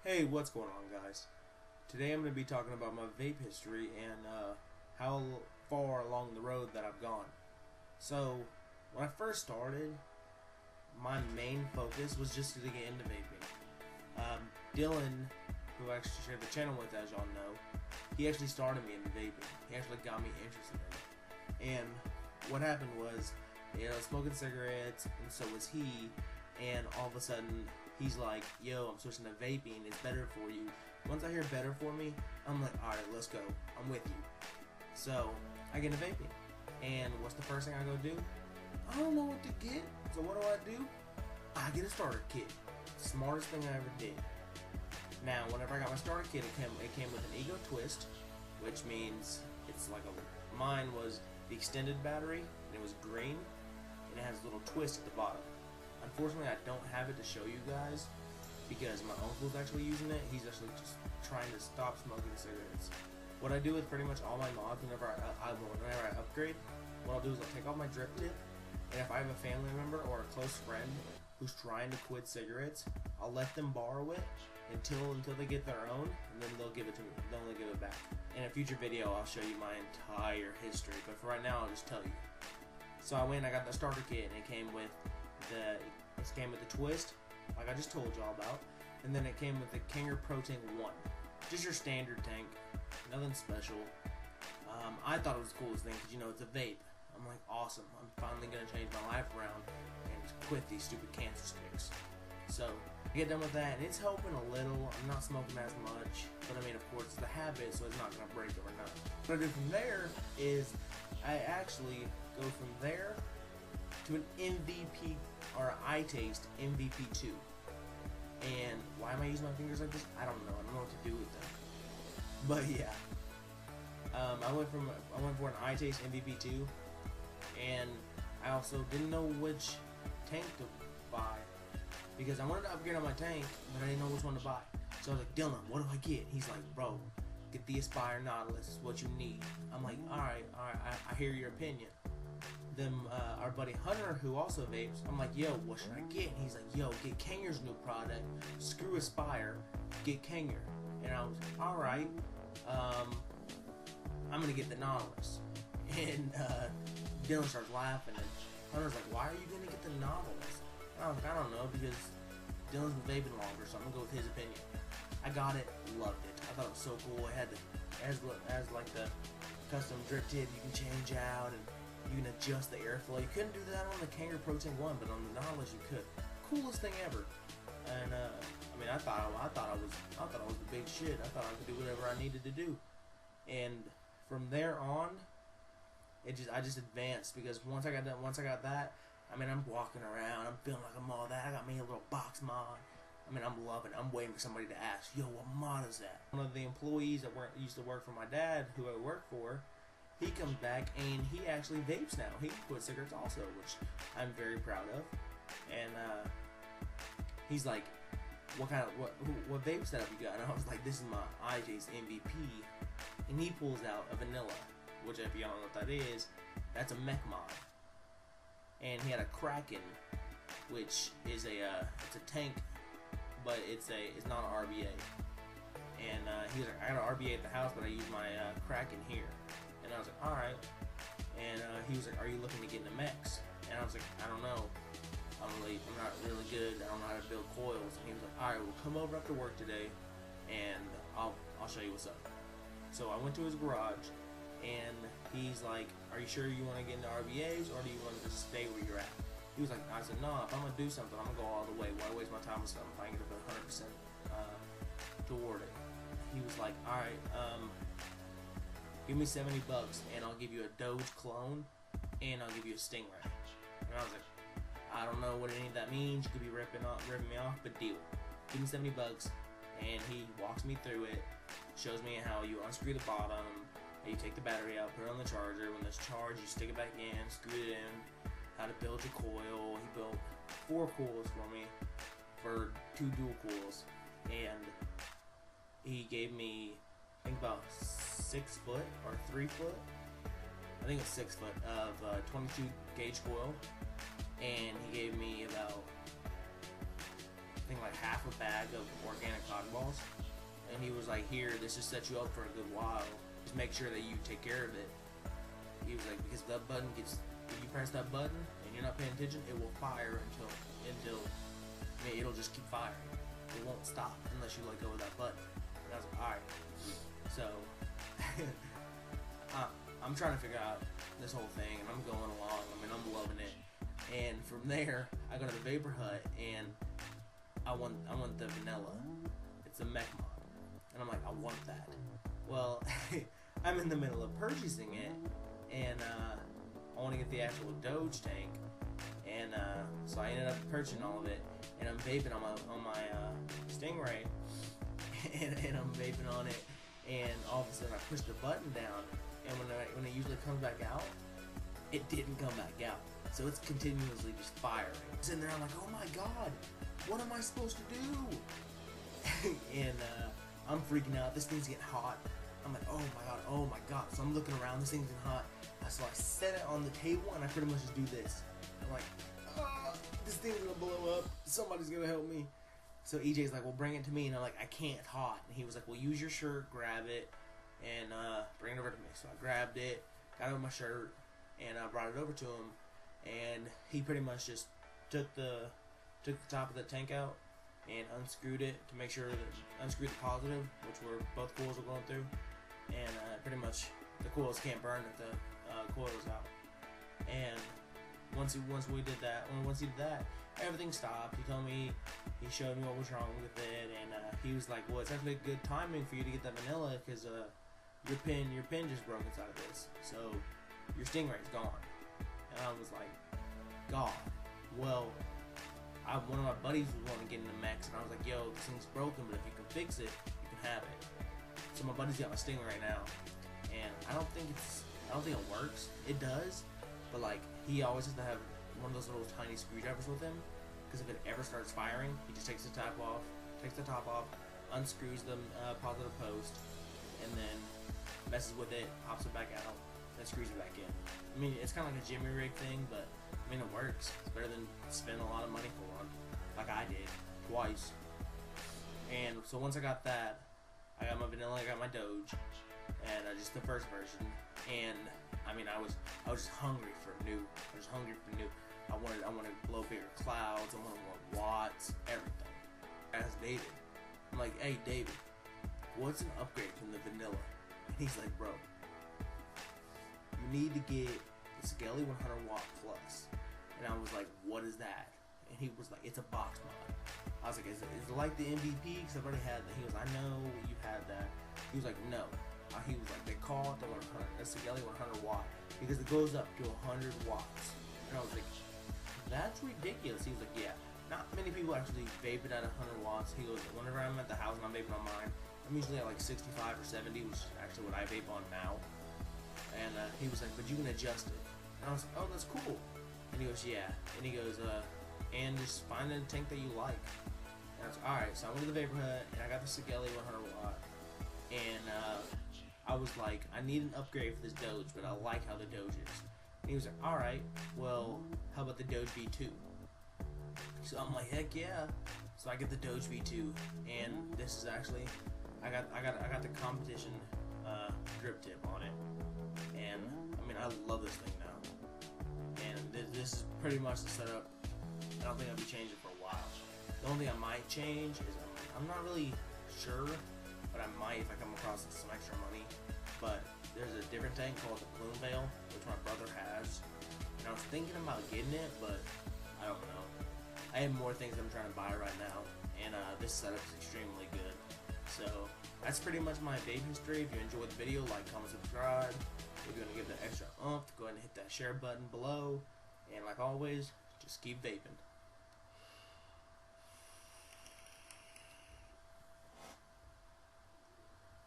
Hey, what's going on, guys? Today I'm going to be talking about my vape history and how far along the road that I've gone. So, when I first started, my main focus was just to get into vaping. Dylan, who I actually shared the channel with, as y'all know, he actually started me into vaping. He actually got me interested in it. And what happened was, smoking cigarettes, and so was he, and all of a sudden, he's like, yo, I'm switching to vaping, it's better for you. Once I hear better for me, I'm like, alright, let's go, I'm with you. So, I get into vaping, and what's the first thing I go do? I don't know what to get, so what do? I get a starter kit. Smartest thing I ever did. Now, whenever I got my starter kit, it came with an Ego Twist, which means it's like mine was the extended battery, and it was green, and it has a little twist at the bottom. Unfortunately, I don't have it to show you guys because my uncle's actually using it. He's actually just trying to stop smoking cigarettes. What I do with pretty much all my mods whenever I upgrade, what I'll do is I'll take off my drip tip, and if I have a family member or a close friend who's trying to quit cigarettes, I'll let them borrow it until they get their own, and then they'll give it to me. They'll only give it back. In a future video, I'll show you my entire history, but for right now, I'll just tell you. So I went and I got the starter kit, and it came with the twist, like I just told y'all about, and then it came with the Kanger Pro Tank 1. Just your standard tank, nothing special. I thought it was the coolest thing because, it's a vape. I'm like, awesome, I'm finally going to change my life around and quit these stupid cancer sticks. So, I get done with that, and it's helping a little. I'm not smoking as much, but I mean, of course, it's the habit, so it's not going to break overnight. What I do from there is I actually go from there to an MVP, or iTaste MVP2. And why am I using my fingers like this? I don't know. I don't know what to do with them. But yeah, I went for an iTaste MVP2, and I also didn't know which tank to buy because I wanted to upgrade on my tank, but I didn't know which one to buy. So I was like, Dylan, what do I get? He's like, bro, get the Aspire Nautilus. It's what you need. I'm like, all right, I hear your opinion. Our buddy Hunter, who also vapes, I'm like, yo, what should I get? And he's like, yo, get Kanger's new product. Screw Aspire, get Kanger. And I was like, all right, I'm gonna get the Nautilus. And Dylan starts laughing, and Hunter's like, why are you gonna get the Nautilus? And I was like, I don't know, because Dylan's been vaping longer, so I'm gonna go with his opinion. I got it, loved it. I thought it was so cool. It had as like the custom drip tip you can change out, and you can adjust the airflow. You couldn't do that on the Kanger Pro Tank 1, but on the Nautilus you could. Coolest thing ever. And I mean, I thought I was the big shit. I thought I could do whatever I needed to do. And from there on, I just advanced, because once I got that, I mean, I'm walking around, I'm feeling like I'm all that. I got me a little box mod. I mean, I'm loving it. I'm waiting for somebody to ask, yo, what mod is that? One of the employees that used to work for my dad, who I work for, he comes back and he actually vapes now. He quit cigarettes also, which I'm very proud of. And he's like, what vape setup you got? And I was like, this is my iTaste MVP. And he pulls out a vanilla, which, if y'all don't know what that is, that's a mech mod. And he had a Kraken, which is it's a tank, but it's not an RBA. And he was like, I got an RBA at the house, but I use my Kraken here. And I was like, alright. And he was like, are you looking to get into mechs? And I was like, I don't know. I'm not really good. I don't know how to build coils. And he was like, alright, we'll come over after work today, and I'll show you what's up. So I went to his garage, and he's like, are you sure you want to get into RBAs, or do you want to just stay where you're at? He was like, I said, no, if I'm going to do something, I'm going to go all the way. Why waste my time with something if I can get up 100% toward it? He was like, alright, give me $70 and I'll give you a Doge clone, and I'll give you a Stingray. And I was like, I don't know what any of that means. You could be ripping me off, but deal. Give me $70, and he walks me through it, shows me how you unscrew the bottom, and you take the battery out, put it on the charger. When it's charged, you stick it back in, screw it in, how to build your coil. He built 4 coils for me for 2 dual coils, and he gave me, I think, about 6 foot or 3 foot. I think it's 6 foot of 22 gauge coil, and he gave me about think like half a bag of organic cotton balls, and he was like, "Here, this just sets you up for a good while. Just make sure that you take care of it." He was like, "Because that button gets, if you press that button and you're not paying attention, it will fire until it'll just keep firing. It won't stop unless you let go of that button." And I was like, "All right." So I'm trying to figure out this whole thing, and I'm going along. I mean, I'm loving it. And from there, I go to the Vapor Hut, and I want the vanilla. It's a mech mod, and I'm like, I want that. Well, I'm in the middle of purchasing it, and I want to get the actual Doge tank, and so I ended up purchasing all of it, and I'm vaping on my Stingray, and I'm vaping on it, and all of a sudden I push the button down, and when it usually comes back out, it didn't come back out. So it's continuously just firing. Sitting there, I'm like, oh my god, what am I supposed to do? And I'm freaking out. This thing's getting hot. I'm like, oh my god. So I'm looking around. This thing's getting hot. So I set it on the table, and I pretty much just do this. I'm like, this thing's gonna blow up. Somebody's gonna help me. So EJ's like, well, bring it to me. And I'm like, I can't, it's hot. And he was like, well, use your shirt, grab it, and bring it over to me. So I grabbed it, got it with my shirt, and I brought it over to him. And he pretty much just took the top of the tank out and unscrewed it to make sure that unscrewed the positive, which were both coils were going through, and pretty much the coils can't burn if the coil is out. And once he did that, everything stopped. He told me, he showed me what was wrong with it, and he was like, well, it's actually good timing for you to get that vanilla because your pin just broke inside of this, so your Stingray's gone. And I was like, God. Well, one of my buddies was wanting to get into mechs, and I was like, yo, this thing's broken, but if you can fix it, you can have it. So my buddy's got my Stingray now, and I don't think it works. It does, but like, he always has to have one of those little tiny screwdrivers with him, because if it ever starts firing, he just takes the top off, unscrews the positive post, and then messes with it, pops it back out, and screws it back in. I mean, it's kind of like a Jimmy rig thing, but I mean, it works. It's better than spending a lot of money for one, like I did twice. And so once I got that, I got my vanilla, I got my Doge, and just the first version. And I mean, I was just hungry for new. I wanted to blow bigger clouds. I wanted more watts, everything. I asked David. I'm like, hey David, what's an upgrade from the vanilla? And he's like, bro, you need to get the Skelly 100 watt plus. And I was like, what is that? And he was like, it's a box mod. I was like, is it like the MVP? Because I've already had that. He goes, I know you had that. He was like, no. He was like, they call it the Skelly 100 watt because it goes up to 100 watts. And I was like, that's ridiculous. He was like, yeah, not many people actually vape it at 100 watts. He goes, whenever I'm at the house and I'm vaping on mine, I'm usually at like 65 or 70, which is actually what I vape on now. And he was like, but you can adjust it. And I was like, oh, that's cool. And he goes, yeah. And he goes, and just find a tank that you like. And I was like, alright. So I went to the Vapor Hut, and I got the Skelly 100 watt. And I was like, I need an upgrade for this Doge, but I like how the Doge is. And he was like, alright, well, how about the Doge V2? So I'm like, heck yeah. So I get the Doge V2, and this is actually, I got the competition drip tip on it. And I mean, I love this thing now. And this is pretty much the setup. I don't think I'll be changing for a while. The only thing I might change is I'm not really sure, but I might if I come across some extra money. But there's a different tank called the Plume Veil, which my brother has. And I was thinking about getting it, but I don't know. I have more things I'm trying to buy right now, and this setup is extremely good. So that's pretty much my vape history. If you enjoyed the video, like, comment, subscribe. If you're gonna give it an extra oomph, go ahead and hit that share button below. And like always, just keep vaping.